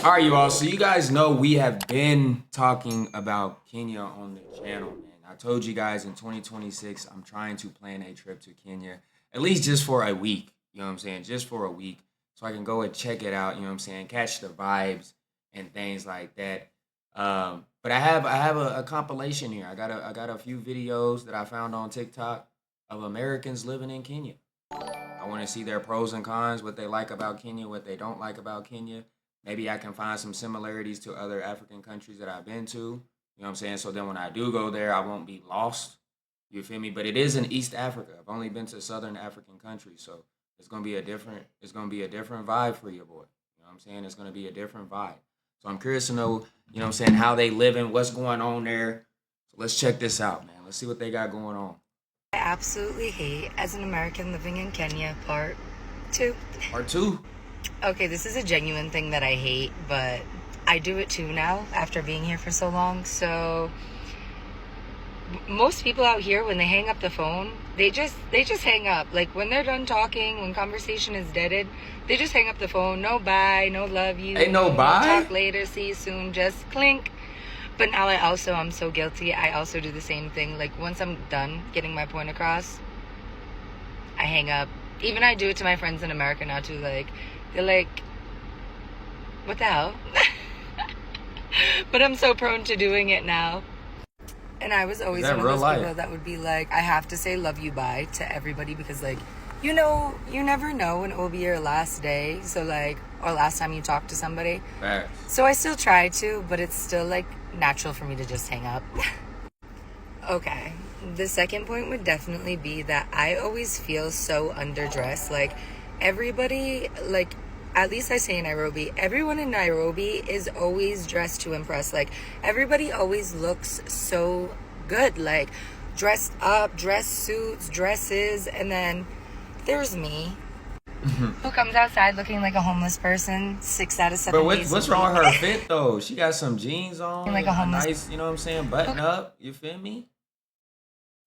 All right, you all. So you guys know we have been talking about Kenya on the channel, man. I told you guys in 2026, I'm trying to plan a trip to Kenya, at least just for a week. You know what I'm saying? Just for a week, so I can go and check it out. You know what I'm saying? Catch the vibes and things like that. But I have a compilation here. I got a few videos that I found on TikTok of Americans living in Kenya. I want to see their pros and cons, what they like about Kenya, what they don't like about Kenya. Maybe I can find some similarities to other African countries that I've been to. You know what I'm saying? So then when I do go there, I won't be lost. You feel me? But it is in East Africa. I've only been to southern African countries, so it's gonna be a different vibe for your boy. You know what I'm saying? It's gonna be a different vibe. So I'm curious to know, you know what I'm saying, how they living, what's going on there. So let's check this out, man. Let's see what they got going on. I absolutely hate as an American living in Kenya, part two. Part two. Okay, this is a genuine thing that I hate, but I do it too now after being here for so long. So most people out here, when they hang up the phone, they just hang up. Like when they're done talking, when conversation is deaded, they just hang up the phone. No bye, no love you. Ain't no bye? Talk later, see you soon, just clink. But now I'm so guilty. I also do the same thing. Like once I'm done getting my point across, I hang up. Even I do it to my friends in America now too. Like they're like, what the hell? But I'm so prone to doing it now. And I was always one of those people that would be like, I have to say love you bye to everybody because like, you never know when it will be your last day. So like, or last time you talk to somebody. Facts. So I still try to, but it's still like natural for me to just hang up. Okay. The second point would definitely be that I always feel so underdressed. Like everybody, like at least I say in Nairobi, everyone in Nairobi is always dressed to impress. Like everybody always looks so good, like dressed up, dress suits, dresses, and then there's me who comes outside looking like a homeless person 6 out of 7 But days. what's wrong with her fit though? She got some jeans on, Like a homeless- nice, you know what I'm saying, button up. You feel me?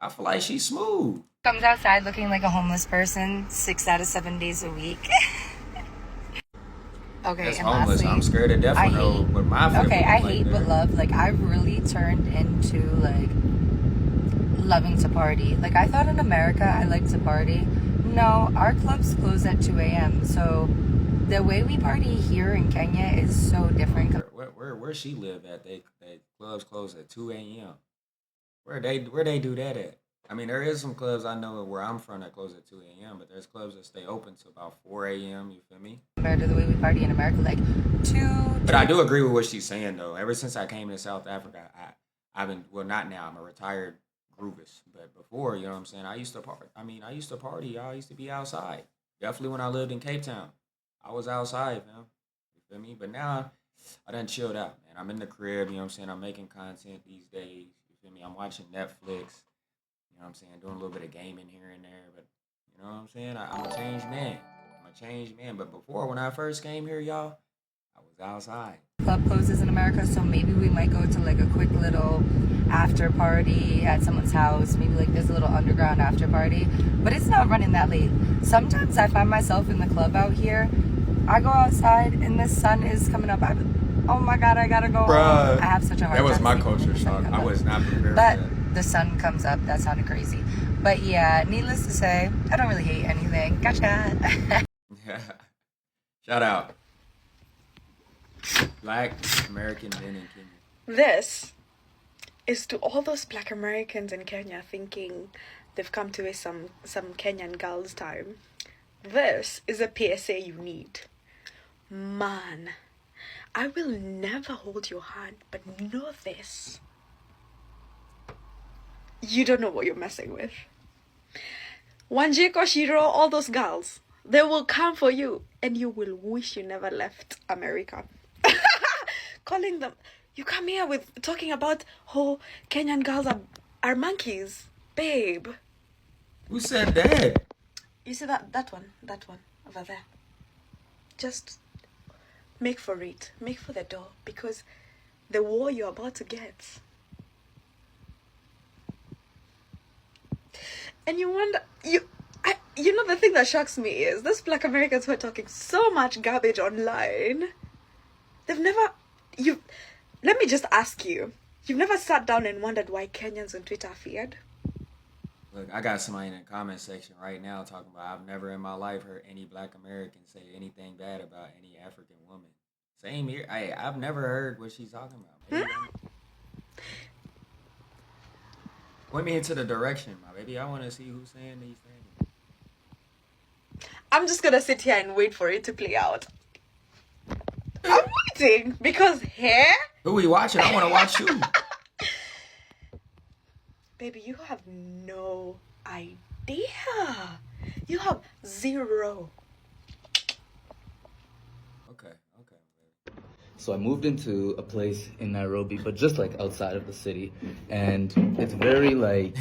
I feel like she's smooth. Comes outside looking like a homeless person 6 out of 7 days a week. Okay, That's and homeless. lastly, I'm scared to death I to know hate- what my fit okay, would I look like hate there. but love. Like I've really turned into like loving to party. Like I thought in America I liked to party. No, our clubs close at 2 a.m. So the way we party here in Kenya is so different. Where she live at? They clubs close at 2 a.m. Where they do that at? I mean, there is some clubs I know where I'm from that close at 2 a.m. But there's clubs that stay open till about 4 a.m. You feel me? Compared to the way we party in America, like But I do agree with what she's saying though. Ever since I came to South Africa, I've been, well, not now. I'm a retired groovist, but before, you know what I'm saying, I used to party. I mean, I used to party. Y'all, I used to be outside. Definitely when I lived in Cape Town, I was outside, man. You feel me? But now I done chilled out, man. I'm in the crib. You know what I'm saying? I'm making content these days. You feel me? I'm watching Netflix. You know what I'm saying? Doing a little bit of gaming here and there. But you know what I'm saying? I'm a changed man. I'm a changed man. But before, when I first came here, y'all, I was outside. club closes in America, so maybe we might go to like a quick little after party at someone's house. Maybe like there's a little underground after party, but it's not running that late. Sometimes I find myself in the club out here. I go outside and the sun is coming up. Oh my god, I gotta go Bruh, home. I have such a hard That was time my sleeping when culture the sun shock. comes I up. was not prepared But for that. the sun comes up. That sounded crazy. But yeah, needless to say, I don't really hate anything. Gotcha. Shout out. Black American men in Kenya. This is to all those black Americans in Kenya thinking they've come to waste some Kenyan girls' time. This is a PSA you need. Man, I will never hold your hand, but know this. You don't know what you're messing with. Wanjiko, Shiro, all those girls, they will come for you and you will wish you never left America. Calling them, you come here with talking about how Kenyan girls are monkeys. Babe. Who said that? You see that one over there? Just make for it. Make for the door because the war you're about to get. And you wonder, you know the thing that shocks me is those black Americans who are talking so much garbage online They've never, you, let me just ask you, you've never sat down and wondered why Kenyans on Twitter are feared? Look, I got somebody in the comment section right now talking about I've never in my life heard any Black American say anything bad about any African woman. Same here. I've never heard what she's talking about. Maybe point me into the direction, my baby. I want to see who's saying these things. I'm just gonna sit here and wait for it to play out. I'm waiting because here, Who we watching? I want to watch you. baby, you have no idea. You have zero. Okay, okay. So I moved into a place in Nairobi, but just like outside of the city, and it's very like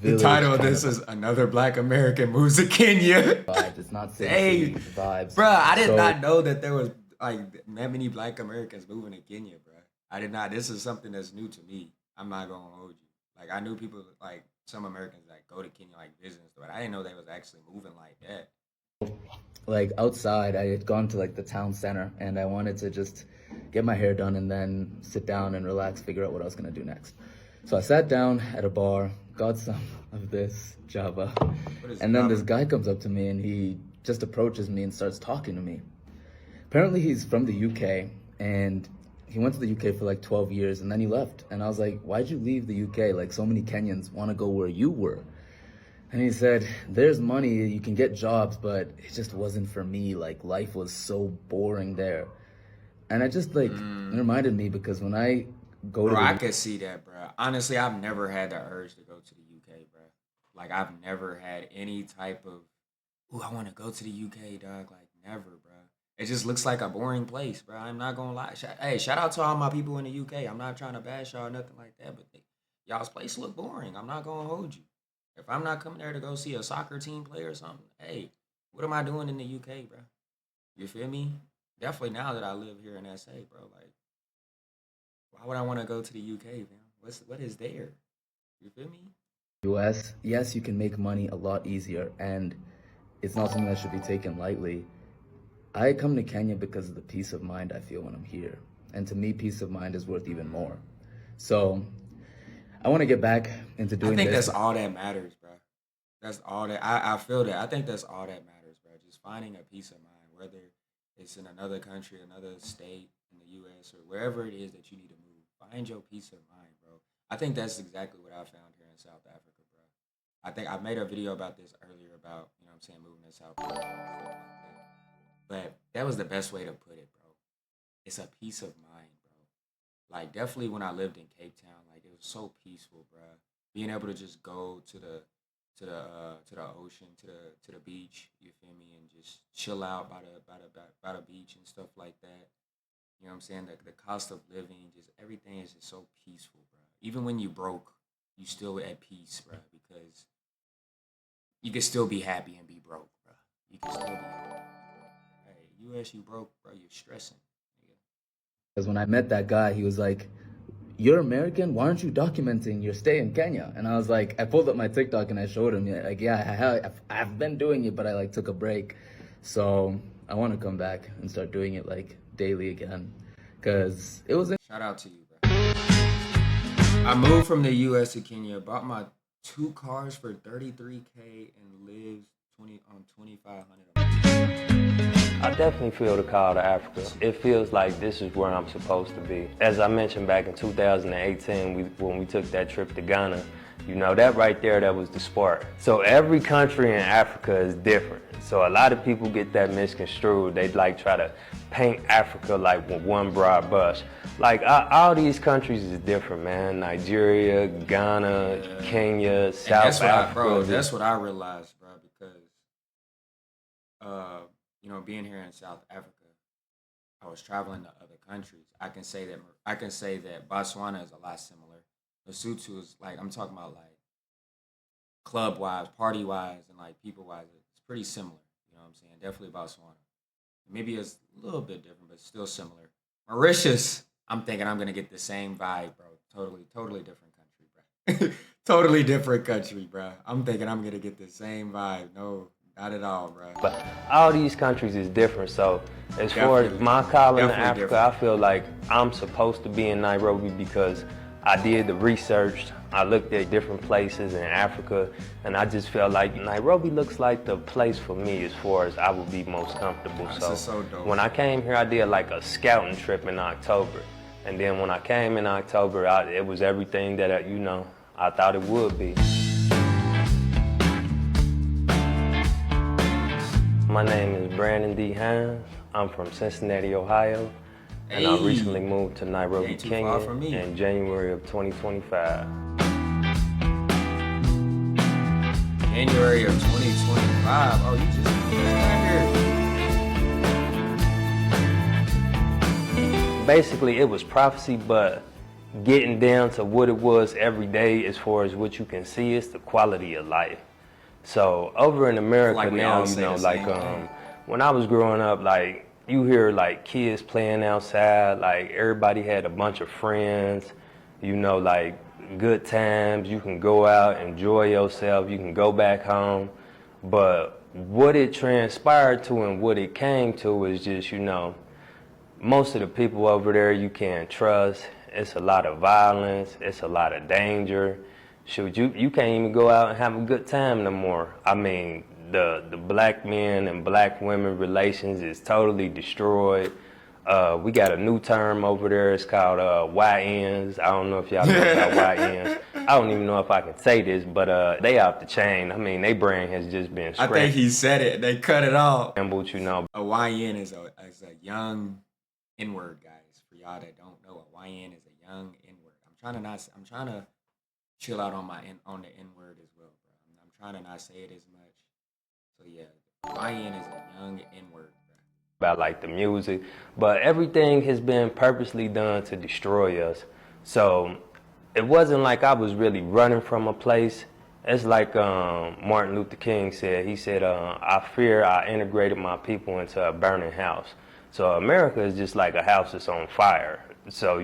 The title of this is Another Black American Moves to Kenya. vibes. It's not city Hey, vibes. Bruh, I did So- not know that there was like that many Black Americans moving to Kenya, bruh. I did not. This is something that's new to me. I'm not gonna hold you. Like I knew people like some Americans like go to Kenya like business, but I didn't know they was actually moving like that. Like outside, I had gone to like the town center, and I wanted to just get my hair done and then sit down and relax, figure out what I was gonna do next. So I sat down at a bar, got some of this Java, and then Java? this guy comes up to me and he just approaches me and starts talking to me. Apparently he's from the UK and he went to the UK for like 12 years and then he left. And I was like, why'd you leave the UK? Like so many Kenyans want to go where you were. And he said, there's money, you can get jobs, but it just wasn't for me. Like life was so boring there. And I just like, it reminded me because when I go to Bro, the I could see that, bro. Honestly, I've never had the urge to go to the UK, bro. Like I've never had any type of, ooh, I want to go to the UK, dog. Like never, bro. It just looks like a boring place, bro. I'm not gonna lie. Hey, shout out to all my people in the UK. I'm not trying to bash y'all or nothing like that, but y'all's place look boring. I'm not gonna hold you. If I'm not coming there to go see a soccer team play or something, hey, what am I doing in the UK, bro? You feel me? Definitely now that I live here in SA, bro. Like, why would I want to go to the UK, man? What is there? You feel me? US, yes, you can make money a lot easier, and it's not something that should be taken lightly. I come to Kenya because of the peace of mind I feel when I'm here. And to me, peace of mind is worth even more. So I want to get back into doing I think this. that's all that matters, bro. That's all that I feel that. I think that's all that matters, bro. Just finding a peace of mind, whether it's in another country, another state, in the US, or wherever it is that you need to move. Find your peace of mind, bro. I think that's exactly what I found here in South Africa, bro. I think I made a video about this earlier about, you know what I'm saying, moving to South Africa and stuff like that. But that was the best way to put it, bro. It's a peace of mind, bro. Like definitely when I lived in Cape Town, like it was so peaceful, bro. Being able to just go to the ocean, to the beach, you feel me, and just chill out by the beach and stuff like that. You know what I'm saying? The cost of living, just everything is just so peaceful, bro. Even when you broke, you still at peace, bro, because you can still be happy and be broke, bro. You can still be happy. Hey, US, you broke, bro. You're stressing. Nigga. Because when I met that guy, he was like, you're American? Why aren't you documenting your stay in Kenya? And I was like, I pulled up my TikTok and I showed him, like, yeah, I've been doing it, but I like took a break. So I want to come back and start doing it like daily again. Because it was... Shout out to you, bro. I moved from the US to Kenya, bought my 2 cars for $33K and lived 2,500. I definitely feel the call to Africa. It feels like this is where I'm supposed to be. As I mentioned back in 2018, when we took that trip to Ghana, you know, that right there, that was the spark. So every country in Africa is different. So a lot of people get that misconstrued. They like try to paint Africa like with one broad brush. Like all these countries is different, man. Nigeria, Ghana, Kenya, South Africa. That's what I realized, bro, because you know, being here in South Africa, I was traveling to other countries. I can say that Botswana is a lot similar. Lesotho is like, I'm talking about like club wise, party wise, and like people wise. It's pretty similar. You know what I'm saying? Definitely Botswana. Maybe it's a little bit different, but still similar. Mauritius, I'm thinking I'm gonna get the same vibe, bro. Totally different country, bro. Totally different country, bro. I'm thinking I'm gonna get the same vibe. No, not at all, bro. But all these countries is different, so As far as my calling to Africa, different. I feel like I'm supposed to be in Nairobi because I did the research. I looked at different places in Africa, and I just felt like Nairobi looks like the place for me as far as I would be most comfortable. So dope. When I came here, I did like a scouting trip in October. And then when I came in October, it was everything that, I thought it would be. My name is Brandon D. Hines. I'm from Cincinnati, Ohio. And I recently moved to Nairobi, Kenya in January of 2025. January of 2025. Oh, you just got here. Basically, it was prophecy, but getting down to what it was every day as far as what you can see is the quality of life. So over in America like now, when I was growing up, like you hear like kids playing outside, like everybody had a bunch of friends, like good times. You can go out, enjoy yourself, you can go back home. But what it transpired to and what it came to is just, most of the people over there you can't trust. It's a lot of violence, it's a lot of danger. Shoot, you can't even go out and have a good time no more. I mean, the black men and black women relations is totally destroyed. We got a new term over there. It's called YNs. I don't know if y'all know about YNs. I don't even know if I can say this, but they off the chain. I mean, their brain has just been scratched. I think he said it. They cut it off. A YN is a young N-word, guys. For y'all that don't know, a YN is a young N-word. I'm trying to chill out on the N-word as well, bro. I'm trying to not say it as much. So yeah, YN is a young N-word, bro. About like the music, but everything has been purposely done to destroy us. So it wasn't like I was really running from a place. It's like Martin Luther King said. He said, I fear I integrated my people into a burning house. So America is just like a house that's on fire. So,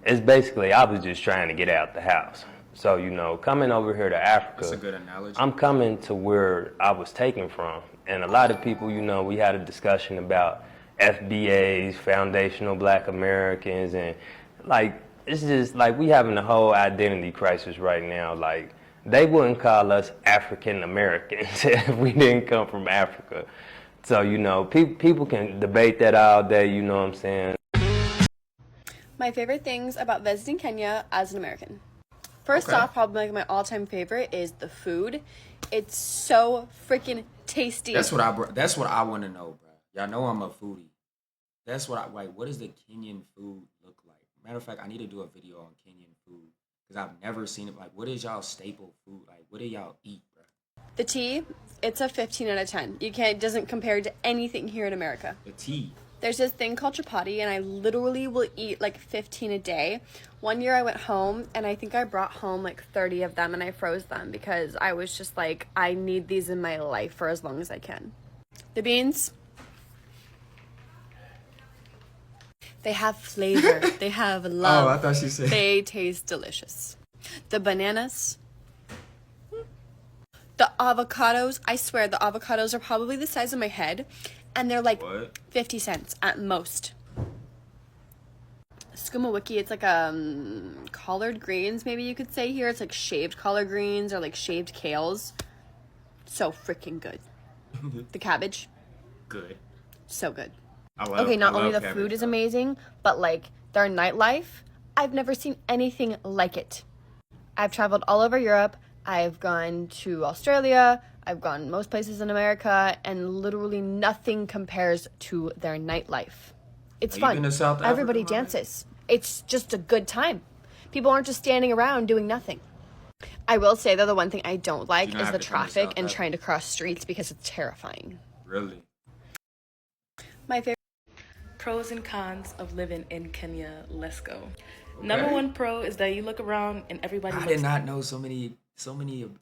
it's basically I was just trying to get out the house. So, coming over here to Africa, that's a good analogy. I'm coming to where I was taken from. And a lot of people, we had a discussion about FBAs, Foundational Black Americans, and like, it's just like we having a whole identity crisis right now. Like, they wouldn't call us African Americans if we didn't come from Africa. So, people can debate that all day, you know what I'm saying? My favorite things about visiting Kenya as an American. First off, probably like my all-time favorite is the food. It's so freaking tasty. That's what I want to know, bro. Y'all know I'm a foodie. That's what what does the Kenyan food look like? Matter of fact, I need to do a video on Kenyan food because I've never seen it. Like, what is y'all staple food? Like, what do y'all eat, bro? The tea, it's a 15 out of 10. It doesn't compare to anything here in America. The tea. There's this thing called chapati, and I literally will eat like 15 a day. One year I went home, and I think I brought home like 30 of them, and I froze them because I was just like, I need these in my life for as long as I can. The beans, they have flavor. They have love. Oh, I thought she said. They taste delicious. The bananas. The avocados, I swear, the avocados are probably the size of my head, and they're like 50 cents at most. Skumawiki, it's like collard greens, maybe you could say here. It's like shaved collard greens or like shaved kales. So freaking good. The cabbage. Good. So good. Not only the food is amazing, but like their nightlife, I've never seen anything like it. I've traveled all over Europe. I've gone to Australia, I've gone most places in America, and literally nothing compares to their nightlife. It's fun. You been to South Africa, Everybody dances. It's just a good time. People aren't just standing around doing nothing. I will say, though, the one thing I don't like is the traffic and trying to cross streets because it's terrifying. Really? My favorite pros and cons of living in Kenya. Let's go. Okay. Number one pro is that you look around and everybody I did not know so many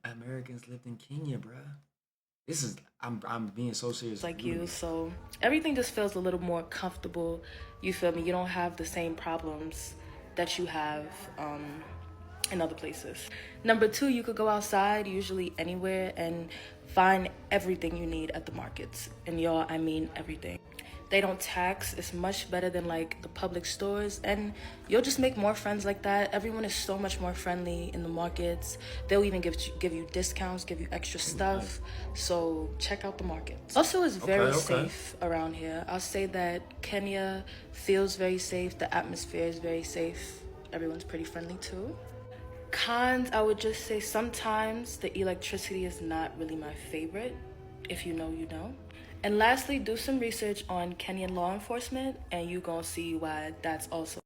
Americans lived in Kenya, bro. I'm being so serious. Like you, so everything just feels a little more comfortable. You feel me? You don't have the same problems that you have and other places. Number two, you could go outside, usually anywhere, and find everything you need at the markets. And y'all, I mean everything. They don't tax. It's much better than like the public stores, and you'll just make more friends like that. Everyone is so much more friendly in the markets. They'll even give you discounts, give you extra stuff. So check out the markets. Also, it's very safe around here. I'll say that Kenya feels very safe. The atmosphere is very safe. Everyone's pretty friendly too. Cons, I would just say sometimes the electricity is not really my favorite. If you know, you know. And lastly, do some research on Kenyan law enforcement, and you gonna see why that's also.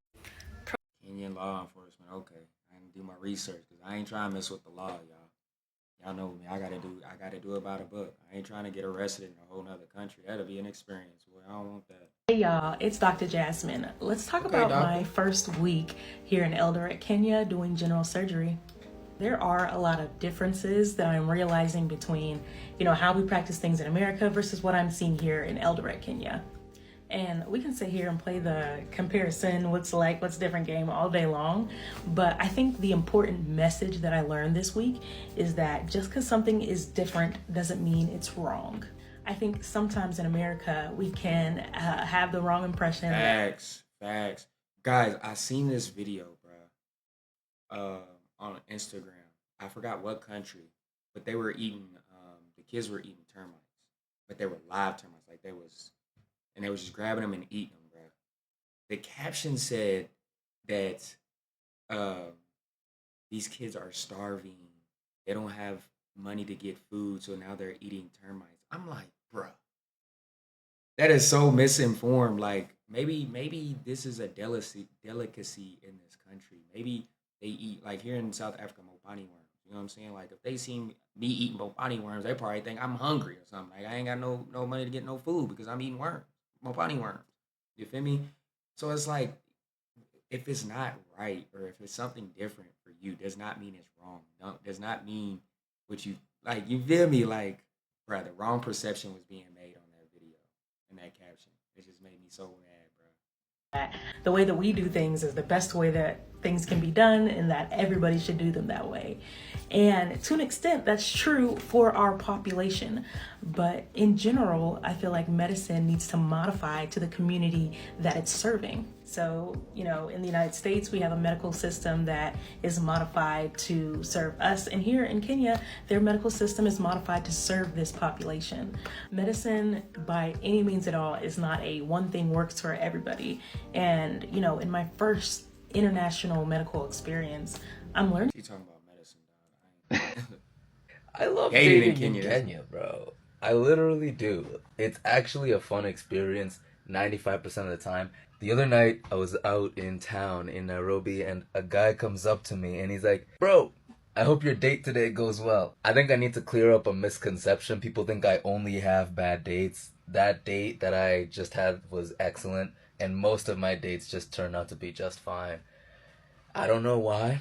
Kenyan law enforcement. Okay, I can do my research because I ain't trying to mess with the law, y'all. Y'all know me. I gotta do it by the book. I ain't trying to get arrested in a whole nother country. That'll be an experience. Boy, I don't want that. Hey y'all, it's Dr. Jasmine. Let's talk about my first week here in Eldoret, Kenya, doing general surgery. There are a lot of differences that I'm realizing between, how we practice things in America versus what I'm seeing here in Eldoret, Kenya. And we can sit here and play the comparison, what's different game all day long. But I think the important message that I learned this week is that just because something is different doesn't mean it's wrong. I think sometimes in America, we can have the wrong impression. Facts. Guys, I seen this video, bro, on Instagram. I forgot what country, but they were eating, the kids were eating termites, but they were live termites. And they was just grabbing them and eating them, bro. The caption said that these kids are starving. They don't have money to get food, so now they're eating termites. I'm like, bro, that is so misinformed. Like maybe this is a delicacy in this country. Maybe they eat like here in South Africa, mopani worms. You know what I'm saying? Like if they see me eating mopani worms, they probably think I'm hungry or something. Like I ain't got no money to get no food because I'm eating worms, mopani worms. You feel me? So it's like if it's not right or if it's something different for you, does not mean it's wrong. Does not mean what you like. You feel me? Like, bro, the wrong perception was being made on that video and that caption. It just made me so mad, bro. The way that we do things is the best way that things can be done, and that everybody should do them that way. And to an extent, that's true for our population. But in general, I feel like medicine needs to modify to the community that it's serving. So, in the United States, we have a medical system that is modified to serve us. And here in Kenya, their medical system is modified to serve this population. Medicine, by any means at all, is not a one thing works for everybody. And, in my first international medical experience, I'm learning. You talking about medicine, dog? I love Hated dating in in Kenya. Kenya, bro. I literally do. It's actually a fun experience 95% of the time. The other night, I was out in town in Nairobi, and a guy comes up to me, and he's like, bro, I hope your date today goes well. I think I need to clear up a misconception. People think I only have bad dates. That date that I just had was excellent, and most of my dates just turned out to be just fine. I don't know why.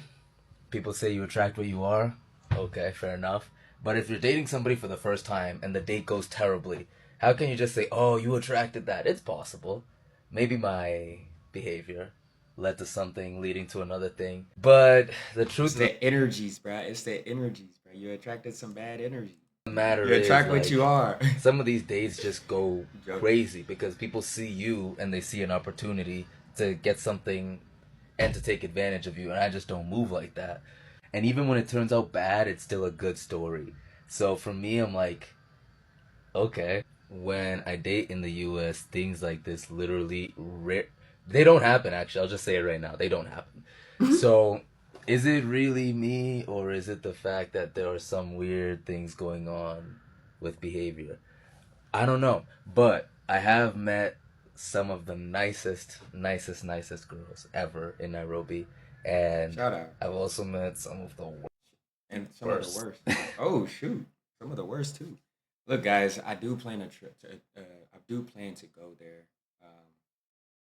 People say you attract what you are. Okay, fair enough. But if you're dating somebody for the first time and the date goes terribly, how can you just say, oh, you attracted that? It's possible. Maybe my behavior led to something leading to another thing. But the truth It's the energies, bro. It's the energies, bro. You attracted some bad energy. of the matter You is, attract what like, you are. some of these dates just go Joke. crazy because people see you and they see an opportunity to get something and to take advantage of you, and I just don't move like that. And even when it turns out bad, it's still a good story. So for me, I'm like, okay. When I date in the US, things like this literally they don't happen. Actually, I'll just say it right now, they don't happen. So is it really me, or is it the fact that there are some weird things going on with behavior? I don't know, but I have met some of the nicest girls ever in Nairobi, and Shout out. I've also met some of the And some worst. of the worst. Oh shoot, some of the worst too. Look, guys, I do plan a trip. I do plan to go there.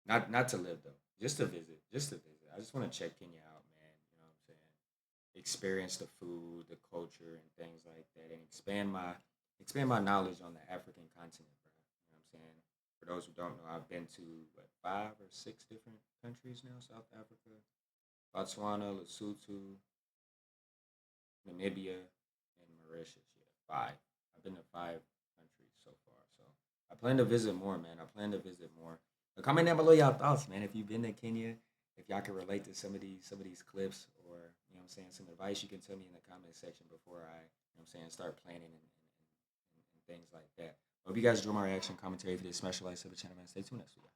Not to live though, just to visit. Just to visit. I just want to check Kenya out, man. You know what I'm saying? Experience the food, the culture, and things like that, and expand my knowledge on the African continent, bro. You know what I'm saying? For those who don't know, I've been to what 5 or 6 different countries now: South Africa, Botswana, Lesotho, Namibia, and Mauritius. Yeah, 5. I've been to 5 countries so far. So I plan to visit more, man. I plan to visit more. But comment down below y'all thoughts, man. If you've been to Kenya, if y'all can relate to some of these clips, or you know what I'm saying, some advice you can tell me in the comment section before I, you know what I'm saying, start planning and things like that. Hope you guys enjoy my reaction commentary for this. Smash the like, sub the channel, man. Stay tuned next week.